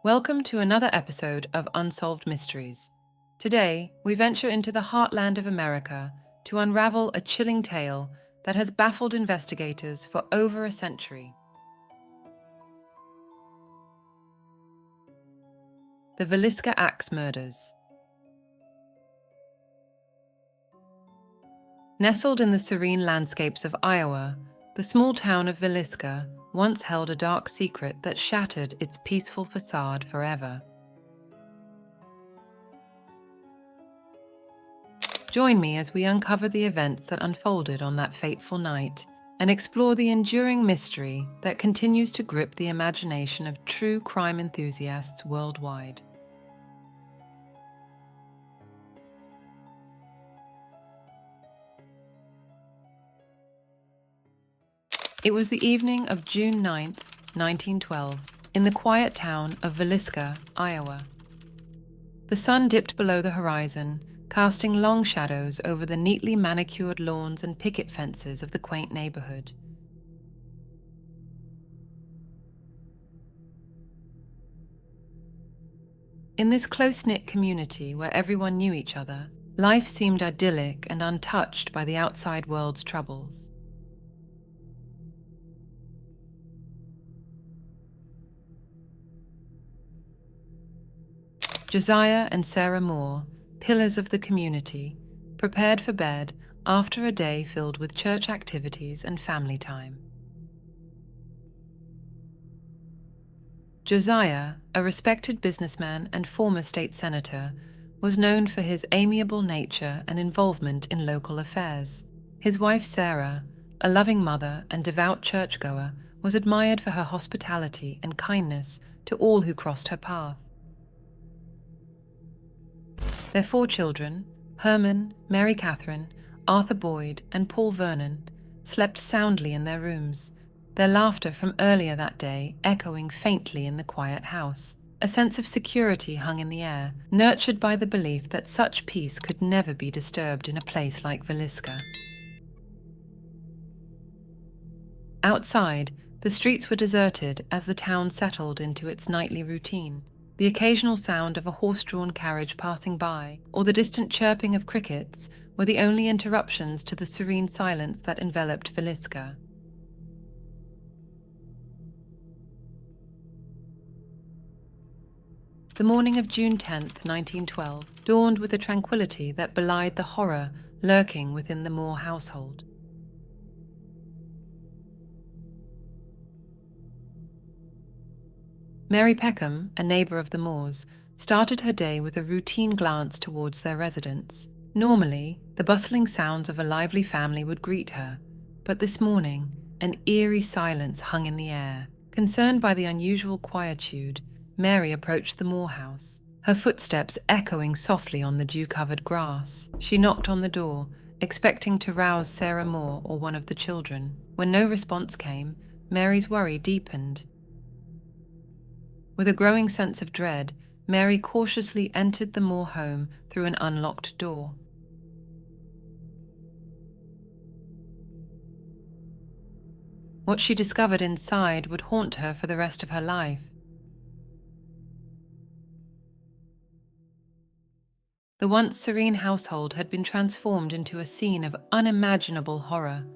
Welcome to another episode of Unsolved Mysteries. Today, we venture into the heartland of America to unravel a chilling tale that has baffled investigators for over a century. The Villisca Axe Murders. Nestled in the serene landscapes of Iowa, the small town of Villisca once held a dark secret that shattered its peaceful facade forever. Join me as we uncover the events that unfolded on that fateful night and explore the enduring mystery that continues to grip the imagination of true crime enthusiasts worldwide. It was the evening of June 9th, 1912, in the quiet town of Villisca, Iowa. The sun dipped below the horizon, casting long shadows over the neatly manicured lawns and picket fences of the quaint neighborhood. In this close-knit community where everyone knew each other, life seemed idyllic and untouched by the outside world's troubles. Josiah and Sarah Moore, pillars of the community, prepared for bed after a day filled with church activities and family time. Josiah, a respected businessman and former state senator, was known for his amiable nature and involvement in local affairs. His wife Sarah, a loving mother and devout churchgoer, was admired for her hospitality and kindness to all who crossed her path. Their 4 children, Herman, Mary Catherine, Arthur Boyd, and Paul Vernon, slept soundly in their rooms, their laughter from earlier that day echoing faintly in the quiet house. A sense of security hung in the air, nurtured by the belief that such peace could never be disturbed in a place like Villisca. Outside, the streets were deserted as the town settled into its nightly routine. The occasional sound of a horse-drawn carriage passing by, or the distant chirping of crickets, were the only interruptions to the serene silence that enveloped Villisca. The morning of June 10th, 1912, dawned with a tranquility that belied the horror lurking within the Moore household. Mary Peckham, a neighbour of the Moores, started her day with a routine glance towards their residence. Normally, the bustling sounds of a lively family would greet her, but this morning, an eerie silence hung in the air. Concerned by the unusual quietude, Mary approached the Moore house, her footsteps echoing softly on the dew-covered grass. She knocked on the door, expecting to rouse Sarah Moore or one of the children. When no response came, Mary's worry deepened. With a growing sense of dread, Mary cautiously entered the Moore home through an unlocked door. What she discovered inside would haunt her for the rest of her life. The once serene household had been transformed into a scene of unimaginable horror.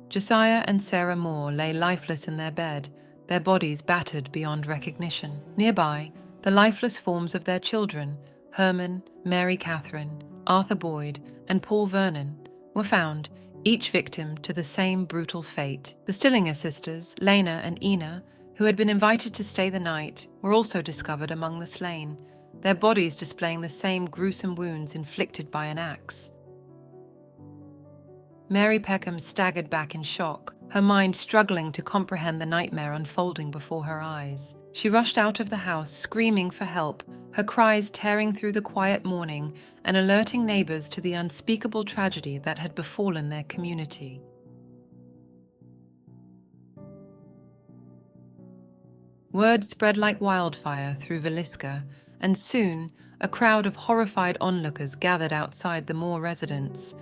Josiah and Sarah Moore lay lifeless in their bed, their bodies battered beyond recognition. Nearby, the lifeless forms of their children, Herman, Mary Catherine, Arthur Boyd, and Paul Vernon, were found, each victim to the same brutal fate. The Stillinger sisters, Lena and Ina, who had been invited to stay the night, were also discovered among the slain, their bodies displaying the same gruesome wounds inflicted by an axe. Mary Peckham staggered back in shock, her mind struggling to comprehend the nightmare unfolding before her eyes. She rushed out of the house, screaming for help, her cries tearing through the quiet morning and alerting neighbors to the unspeakable tragedy that had befallen their community. Word spread like wildfire through Villisca, and soon a crowd of horrified onlookers gathered outside the Moore residence,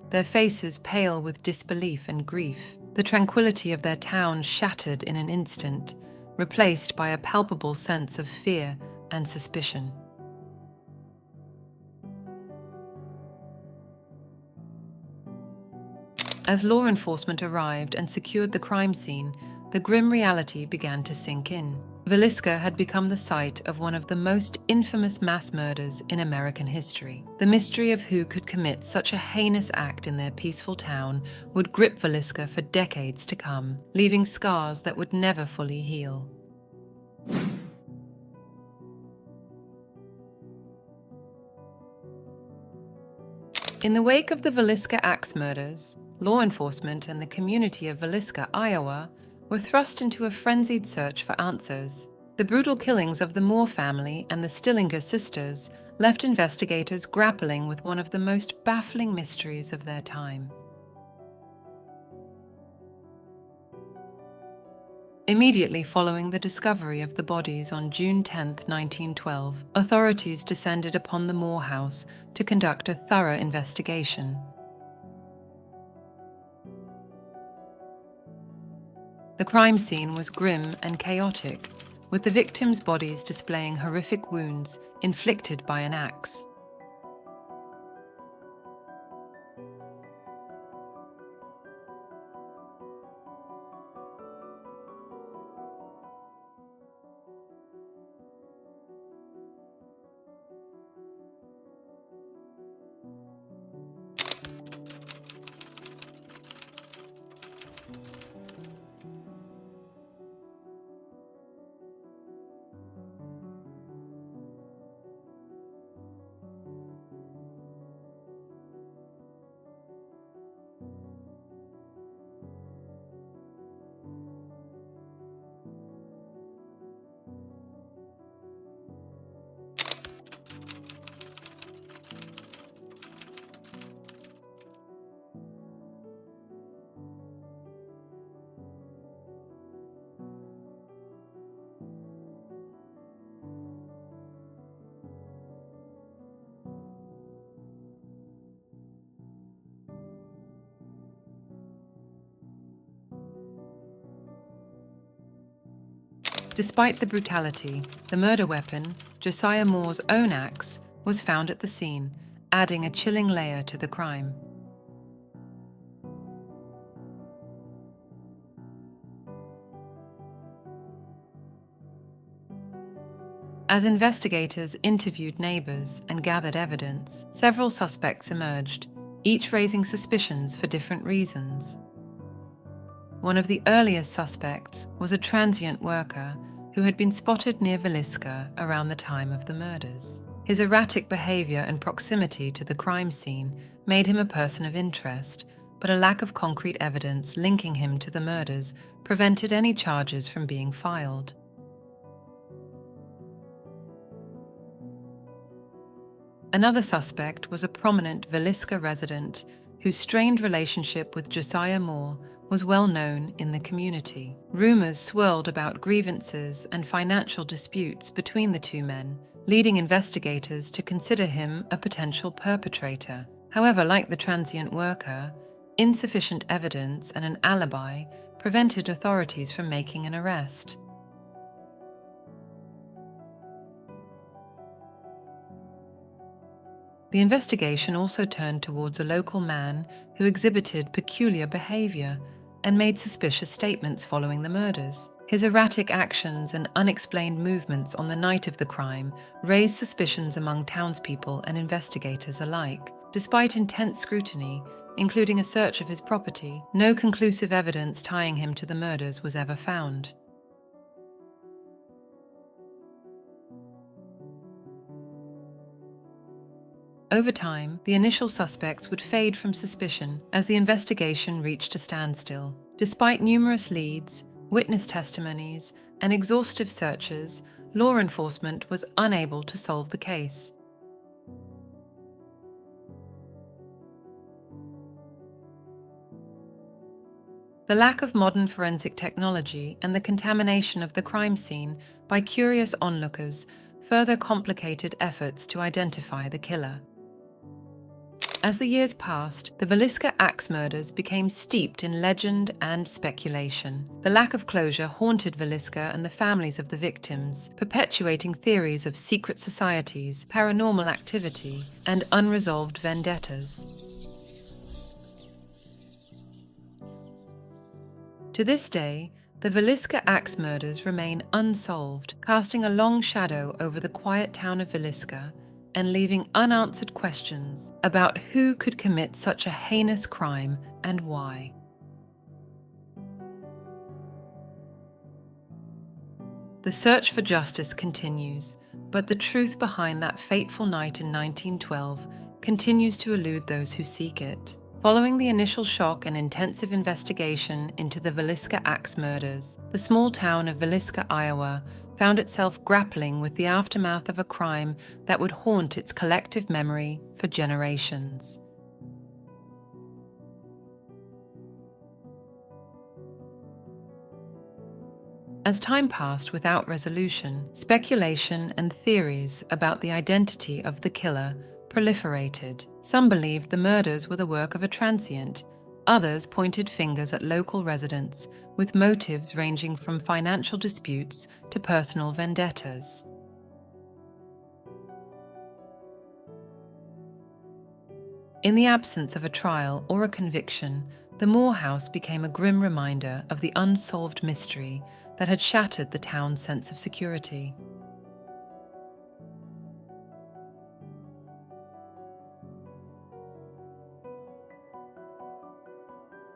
their faces pale with disbelief and grief. The tranquility of their town shattered in an instant, replaced by a palpable sense of fear and suspicion. As law enforcement arrived and secured the crime scene, the grim reality began to sink in. Villisca had become the site of one of the most infamous mass murders in American history. The mystery of who could commit such a heinous act in their peaceful town would grip Villisca for decades to come, leaving scars that would never fully heal. In the wake of the Villisca Axe Murders, law enforcement and the community of Villisca, Iowa, were thrust into a frenzied search for answers. The brutal killings of the Moore family and the Stillinger sisters left investigators grappling with one of the most baffling mysteries of their time. Immediately following the discovery of the bodies on June 10, 1912, authorities descended upon the Moore house to conduct a thorough investigation. The crime scene was grim and chaotic, with the victims' bodies displaying horrific wounds inflicted by an axe. Despite the brutality, the murder weapon, Josiah Moore's own axe, was found at the scene, adding a chilling layer to the crime. As investigators interviewed neighbors and gathered evidence, several suspects emerged, each raising suspicions for different reasons. One of the earliest suspects was a transient worker who had been spotted near Villisca around the time of the murders. His erratic behavior and proximity to the crime scene made him a person of interest, but a lack of concrete evidence linking him to the murders prevented any charges from being filed. Another suspect was a prominent Villisca resident whose strained relationship with Josiah Moore was well known in the community. Rumors swirled about grievances and financial disputes between the two men, leading investigators to consider him a potential perpetrator. However, like the transient worker, insufficient evidence and an alibi prevented authorities from making an arrest. The investigation also turned towards a local man who exhibited peculiar behavior and made suspicious statements following the murders. His erratic actions and unexplained movements on the night of the crime raised suspicions among townspeople and investigators alike. Despite intense scrutiny, including a search of his property, no conclusive evidence tying him to the murders was ever found. Over time, the initial suspects would fade from suspicion as the investigation reached a standstill. Despite numerous leads, witness testimonies, and exhaustive searches, law enforcement was unable to solve the case. The lack of modern forensic technology and the contamination of the crime scene by curious onlookers further complicated efforts to identify the killer. As the years passed, the Villisca Axe Murders became steeped in legend and speculation. The lack of closure haunted Villisca and the families of the victims, perpetuating theories of secret societies, paranormal activity, and unresolved vendettas. To this day, the Villisca Axe Murders remain unsolved, casting a long shadow over the quiet town of Villisca and leaving unanswered questions about who could commit such a heinous crime and why. The search for justice continues, but the truth behind that fateful night in 1912 continues to elude those who seek it. Following the initial shock and intensive investigation into the Villisca Axe Murders, the small town of Villisca, Iowa, found itself grappling with the aftermath of a crime that would haunt its collective memory for generations. As time passed without resolution, speculation and theories about the identity of the killer proliferated. Some believed the murders were the work of a transient. Others pointed fingers at local residents, with motives ranging from financial disputes to personal vendettas. In the absence of a trial or a conviction, the Moore house became a grim reminder of the unsolved mystery that had shattered the town's sense of security.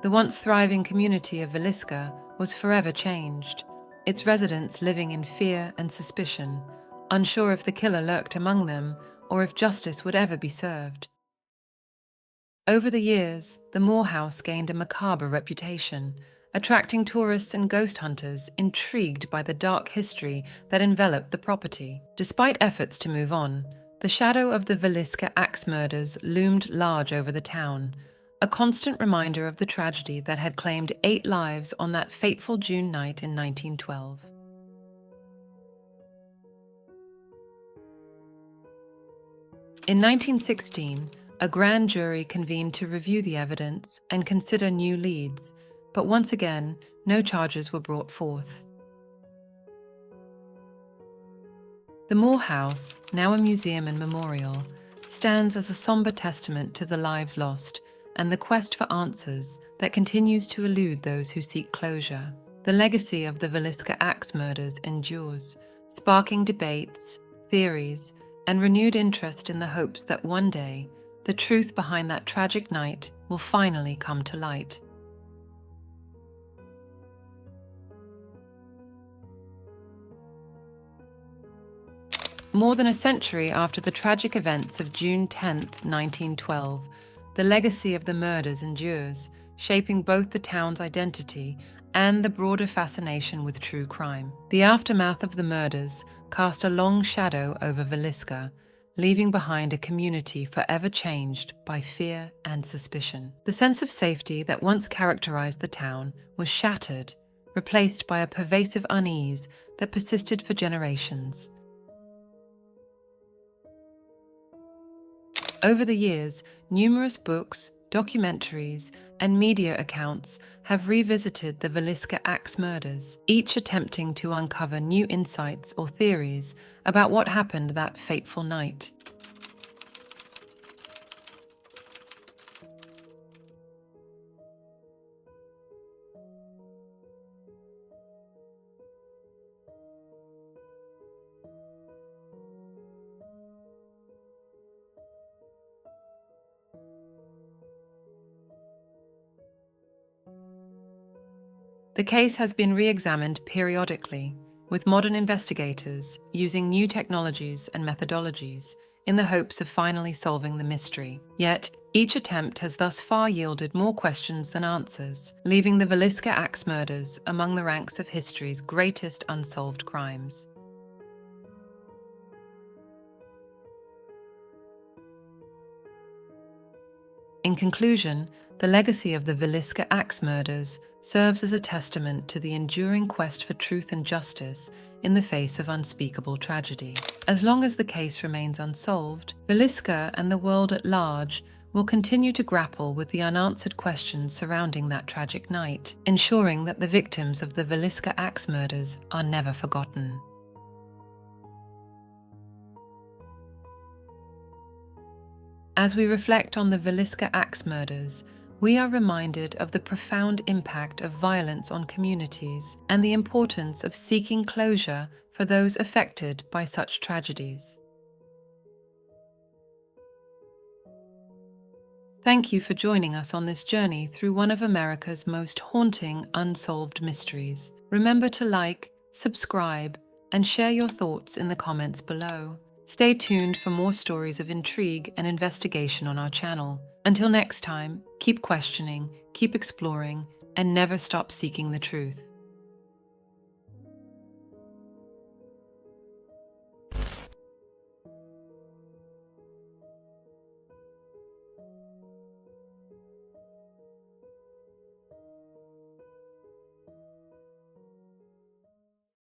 The once thriving community of Villisca was forever changed, its residents living in fear and suspicion, unsure if the killer lurked among them or if justice would ever be served. Over the years, the Moore house gained a macabre reputation, attracting tourists and ghost hunters intrigued by the dark history that enveloped the property. Despite efforts to move on, the shadow of the Villisca Axe Murders loomed large over the town, a constant reminder of the tragedy that had claimed 8 lives on that fateful June night in 1912. In 1916, a grand jury convened to review the evidence and consider new leads, but once again, no charges were brought forth. The Moore House, now a museum and memorial, stands as a somber testament to the lives lost and the quest for answers that continues to elude those who seek closure. The legacy of the Villisca Axe Murders endures, sparking debates, theories, and renewed interest in the hopes that one day, the truth behind that tragic night will finally come to light. More than a century after the tragic events of June 10, 1912, the legacy of the murders endures, shaping both the town's identity and the broader fascination with true crime. The aftermath of the murders cast a long shadow over Villisca, leaving behind a community forever changed by fear and suspicion. The sense of safety that once characterized the town was shattered, replaced by a pervasive unease that persisted for generations. Over the years, numerous books, documentaries, and media accounts have revisited the Villisca Axe Murders, each attempting to uncover new insights or theories about what happened that fateful night. The case has been re-examined periodically, with modern investigators using new technologies and methodologies in the hopes of finally solving the mystery. Yet, each attempt has thus far yielded more questions than answers, leaving the Villisca Axe Murders among the ranks of history's greatest unsolved crimes. In conclusion, the legacy of the Villisca Axe Murders serves as a testament to the enduring quest for truth and justice in the face of unspeakable tragedy. As long as the case remains unsolved, Villisca and the world at large we'll continue to grapple with the unanswered questions surrounding that tragic night, ensuring that the victims of the Villisca Axe Murders are never forgotten. As we reflect on the Villisca Axe Murders, we are reminded of the profound impact of violence on communities and the importance of seeking closure for those affected by such tragedies. Thank you for joining us on this journey through one of America's most haunting unsolved mysteries. Remember to like, subscribe, and share your thoughts in the comments below. Stay tuned for more stories of intrigue and investigation on our channel. Until next time, keep questioning, keep exploring, and never stop seeking the truth.